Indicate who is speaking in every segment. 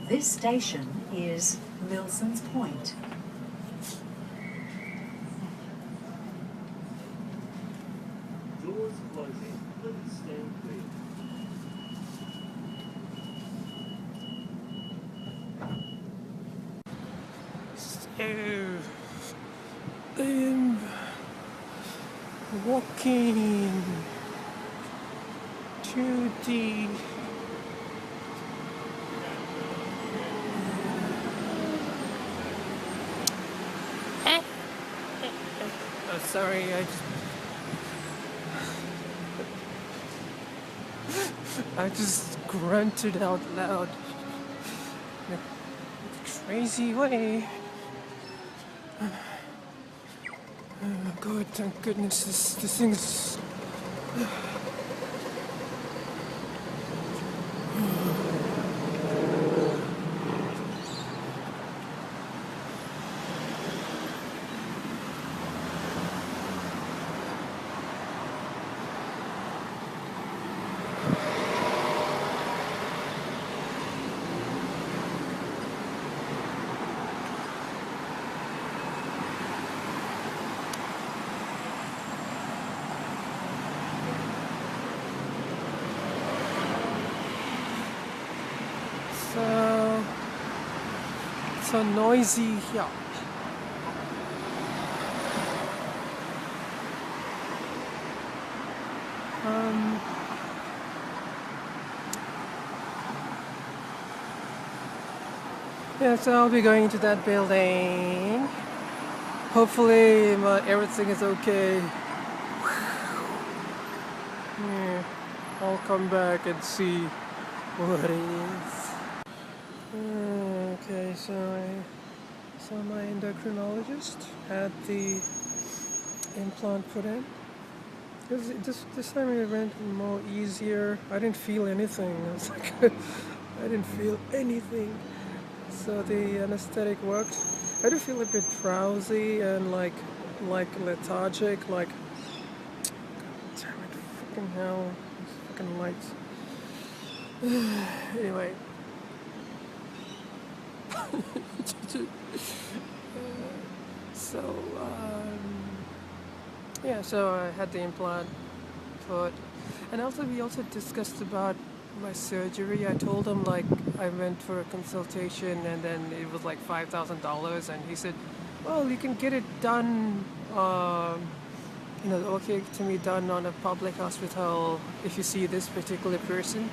Speaker 1: This station is Milson's Point.
Speaker 2: Doors closing. Please stand clear.
Speaker 3: So, I'm walking to the oh, sorry, I just grunted out loud in a crazy way. Oh God, thank goodness this thing's so noisy here. Yeah, so I'll be going to that building. Hopefully everything is okay. Yeah, I'll come back and see what it is. Okay, so I saw my endocrinologist, had the implant put in. This time it went more easier. I didn't feel anything. I was like, I didn't feel anything. So the anesthetic worked. I do feel a bit drowsy and like lethargic. Like, God damn it, fucking hell, these fucking lights. Anyway. So I had the implant put, and we also discussed about my surgery. I told him like I went for a consultation and then it was like $5,000, and he said, well, you can get it done, okay to me done on a public hospital if you see this particular person.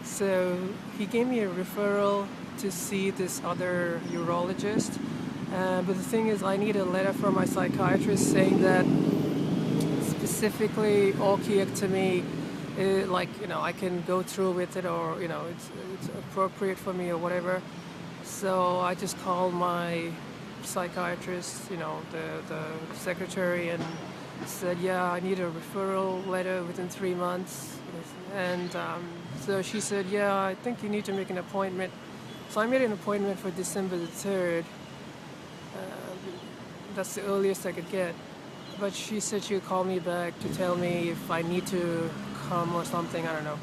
Speaker 3: So he gave me a referral to see this other urologist, but the thing is I need a letter from my psychiatrist saying that specifically orchiectomy, I can go through with it, or it's appropriate for me or whatever. So I just called my psychiatrist, the secretary, and said, yeah, I need a referral letter within 3 months. And so she said, yeah, I think you need to make an appointment. So I made an appointment for December the 3rd. That's the earliest I could get. But she said she would call me back to tell me if I need to come or something, I don't know.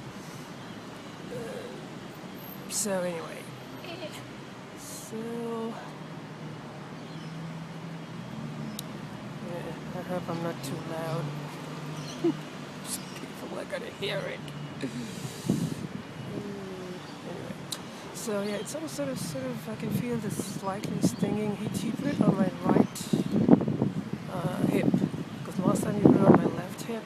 Speaker 3: So anyway. I hope I'm not too loud. People are gonna hear it. Anyway. So yeah, it's all sort of, I can feel this slightly stinging. He put it on my right hip, because last time he put it on my left hip.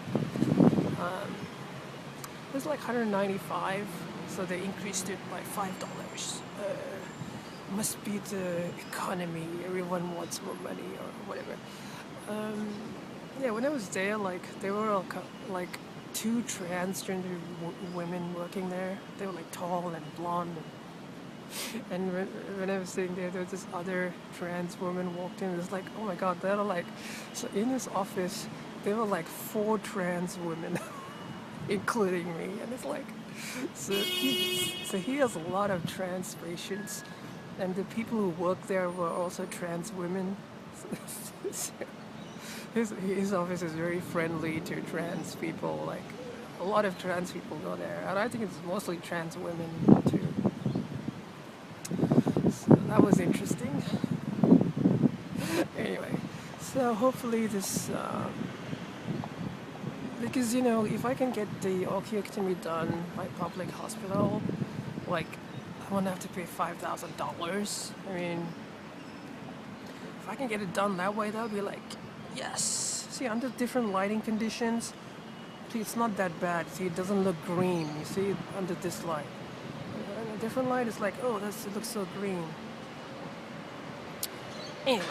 Speaker 3: It was like $195, so they increased it by $5. Must be the economy. Everyone wants more money or whatever. When I was there, there were all two transgender women working there. They were like tall and blonde. And when I was sitting there was this other trans woman walked in. It was like, oh my God, there are so in his office, there were like 4 trans women, including me. And it's like, so he has a lot of trans patients. And the people who work there were also trans women. So his office is very friendly to trans people. Like, a lot of trans people go there. And I think it's mostly trans women too. that was interesting. Anyway, so hopefully this, because you know, if I can get the osteotomy done by public hospital, like I won't have to pay $5,000. I mean, if I can get it done that way, that would be like, yes. See, under different lighting conditions, see, it's not that bad. See, it doesn't look green. You see, under this light. A different light is like, oh, it looks so green. Anyway,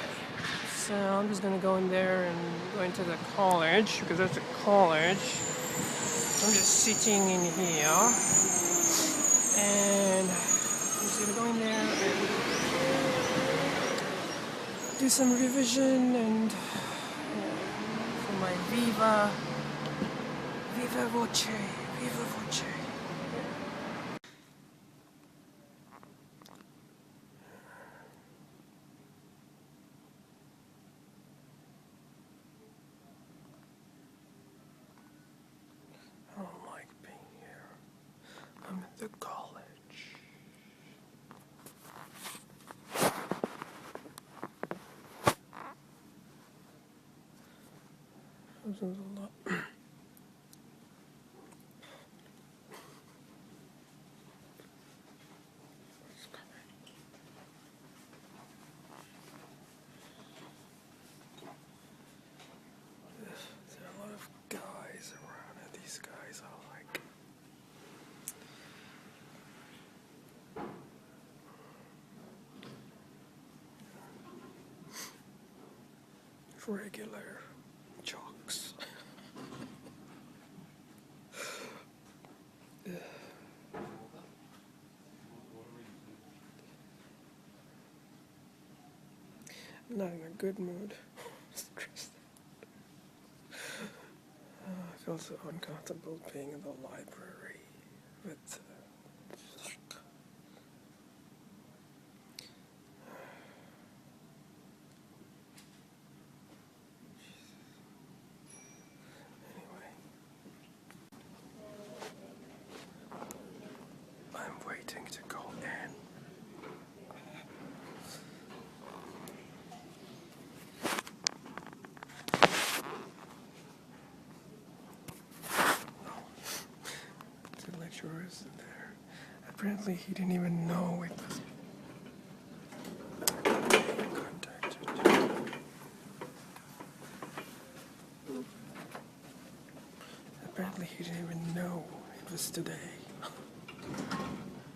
Speaker 3: so I'm just gonna go in there and go into the college, because that's a college. I'm just sitting in here, and I'm just gonna go in there and do some revision and for my viva voce, viva voce. I don't like being here. I'm at the college. This is a lot. There are a lot of guys around, and these guys are like regular jocks. I'm not in a good mood. Stressed. I feel so uncomfortable being in the library with anyway. I'm waiting to go in. The lecturer isn't there. Apparently he didn't even know it was contacted. Apparently he didn't even know it was today.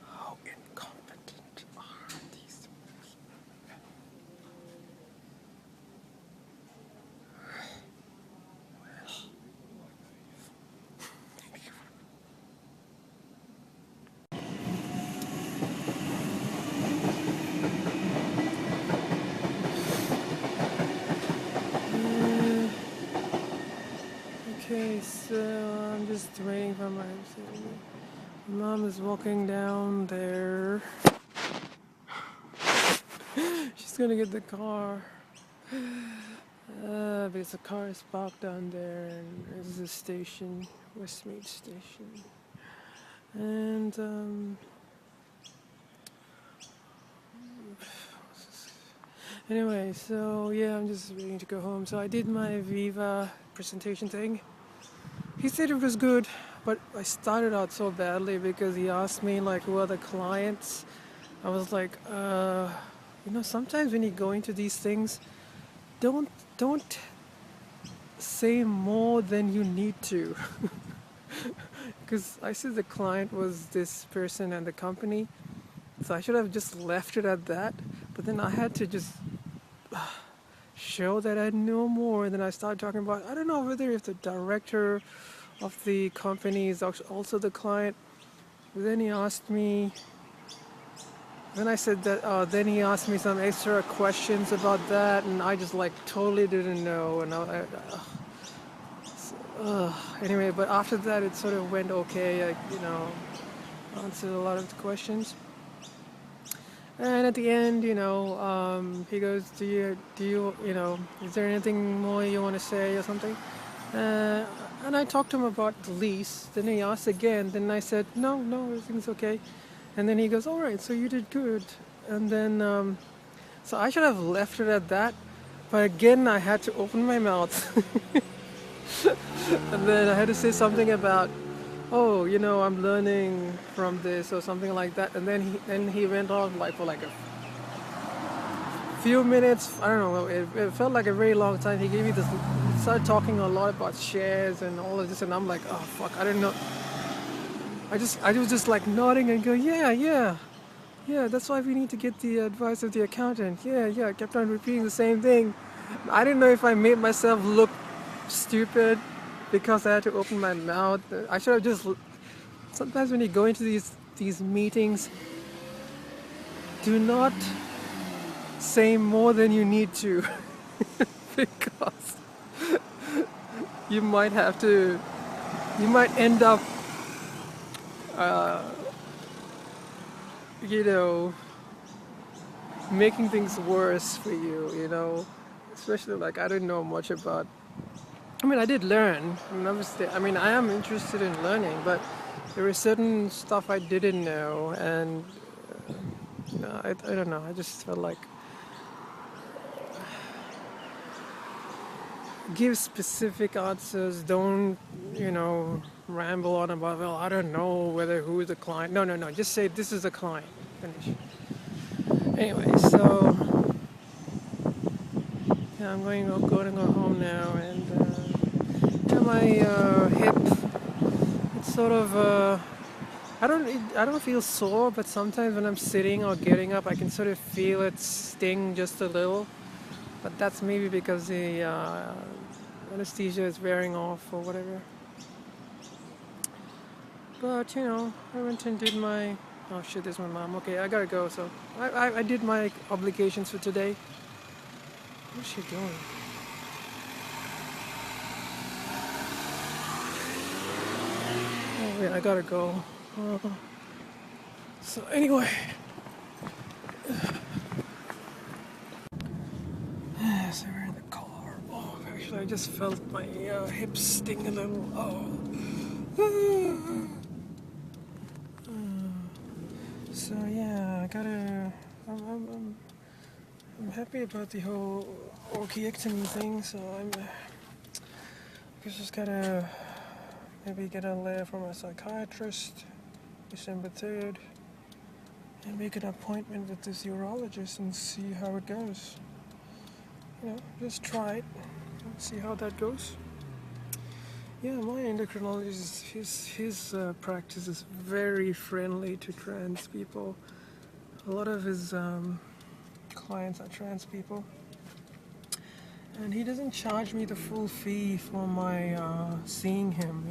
Speaker 3: How incompetent are these people? Okay, so I'm just waiting for my mom is walking down there. She's gonna get the car. Because the car is parked down there, and there's a station, Westmead Station. And anyway, so yeah, I'm just waiting to go home. So I did my Viva presentation thing. He said it was good, but I started out so badly because he asked me like, who are the clients? I was like, you know, sometimes when you go into these things, don't say more than you need to. Because I said the client was this person and the company, so I should have just left it at that. But then I had to just show that I know more. And then I started talking about, I don't know whether if the director of the company is also the client. But then he asked me, then I said that, then he asked me some extra questions about that, and I just like totally didn't know. And anyway, but after that it sort of went okay. I, you know, answered a lot of the questions. And at the end, you know, he goes, do you, you know, is there anything more you want to say or something? And I talked to him about the lease. Then he asked again. Then I said, no, everything's okay. And then he goes, all right, so you did good. And then, so I should have left it at that. But again, I had to open my mouth. And then I had to say something about, oh, I'm learning from this or something like that. And then he went on like for like a few minutes. I don't know. It felt like a very long time. He gave me this. He started talking a lot about shares and all of this, and I'm like, oh fuck, I didn't know. I was just like nodding and go, yeah. That's why we need to get the advice of the accountant. Yeah. I kept on repeating the same thing. I didn't know if I made myself look stupid because I had to open my mouth. I should have just. Sometimes when you go into these meetings, do not say more than you need to, because you might end up, making things worse for you. Especially like I didn't know much about. I mean, I did learn. I am interested in learning, but there was certain stuff I didn't know, and I don't know. I just felt like give specific answers. Don't ramble on about. Well, I don't know who is the client. No. Just say this is the client. Finish. Anyway, so yeah, I'm going to go home now, and my hip. It's sort of. I don't feel sore, but sometimes when I'm sitting or getting up, I can sort of feel it sting just a little. But that's maybe because the anesthesia is wearing off or whatever. But I went and did my. Oh shit! There's my mom. Okay, I gotta go. So I did my obligations for today. What's she doing? Oh wait, I gotta go. So anyway. So we're in the car. Oh, actually, I just felt my hips sting a little. Oh. So yeah, I'm happy about the whole orchiectomy thing. So I just gotta maybe get a letter from a psychiatrist December 3rd and make an appointment with this urologist and see how it goes. Just try it and see how that goes. Yeah, my endocrinologist, his practice is very friendly to trans people. A lot of his clients are trans people. And he doesn't charge me the full fee for my seeing him,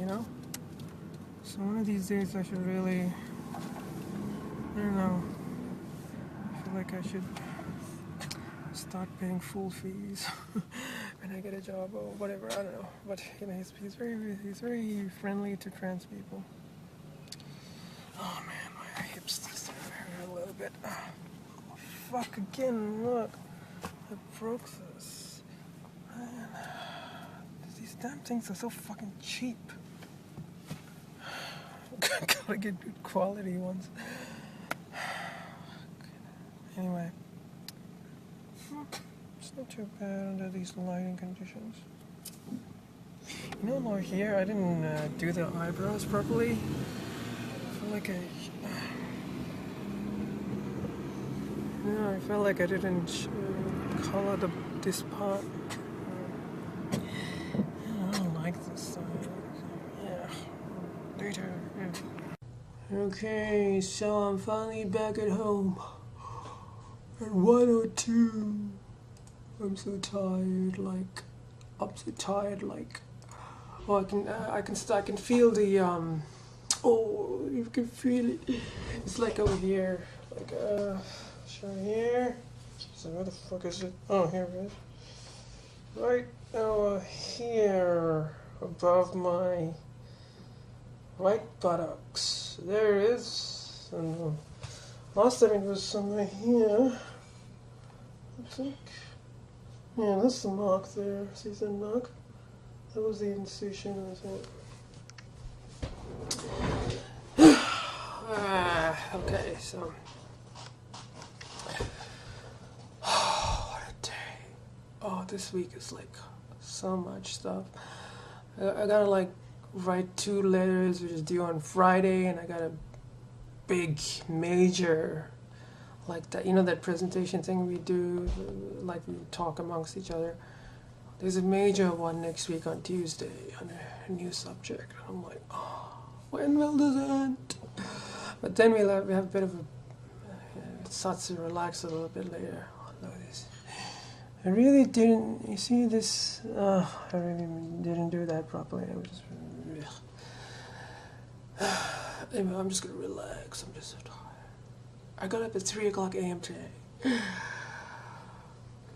Speaker 3: So one of these days I should really, I don't know, I feel like I should start paying full fees when I get a job or whatever. I don't know, but he's very friendly to trans people. Oh man, my hips just hurt a little bit. Oh, fuck again! Look, I broke this. Man, these damn things are so fucking cheap. Gotta get good quality ones. Anyway. It's not too bad under these lighting conditions. Over here I didn't do the eyebrows properly. I felt like I didn't color this part. I don't like this side. Yeah, later. Yeah. Okay, so I'm finally back at home. At 1:02. I'm so tired, oh, I can feel the, oh, you can feel it. It's like over here, show here. So where the fuck is it? Oh, here it is. Right over here, above my right buttocks. There it is. And last time it was somewhere here. I think. Yeah, that's the mark there. See that mark? That was the incision, I think. Okay, so oh, this week is like so much stuff. I gotta like write 2 letters, which is due on Friday, and I got a big major like that, you know, that presentation thing we do, like we talk amongst each other. There's a major one next week on Tuesday on a new subject. I'm like, oh, when will this end? But then we have a bit of a, it starts to relax a little bit later. Oh, look at this. I really didn't, you see this, I really didn't do that properly. I was just, anyway, I'm just gonna relax. I'm just so tired. I got up at 3 o'clock a.m. today.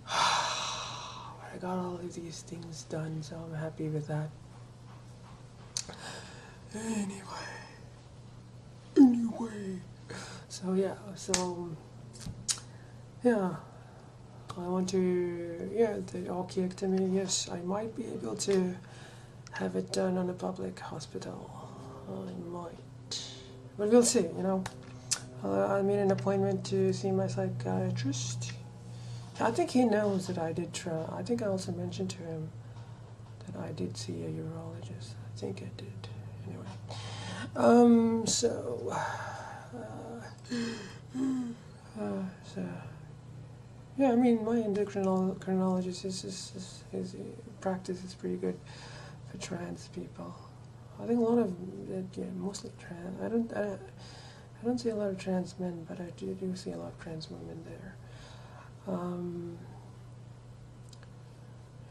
Speaker 3: I got all of these things done, so I'm happy with that. Anyway. So yeah, I want to, the orchiectomy, yes, I might be able to have it done on a public hospital. I might. But we'll see, you know. I made an appointment to see my psychiatrist. I think he knows that I did try. I think I also mentioned to him that I did see a urologist. I think I did. Anyway. Yeah, I mean, my endocrinologist, his practice is pretty good for trans people. I think a lot of, mostly trans. I don't see a lot of trans men, but I do see a lot of trans women there.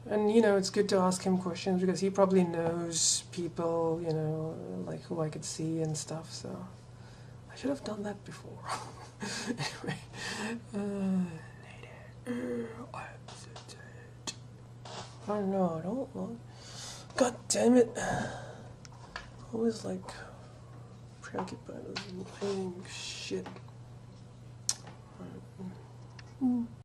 Speaker 3: And, you know, it's good to ask him questions because he probably knows people, you know, like who I could see and stuff, so I should have done that before. Anyway, later. I'm so tired. Oh no, I don't want. God damn it. Always like preoccupied with lying shit.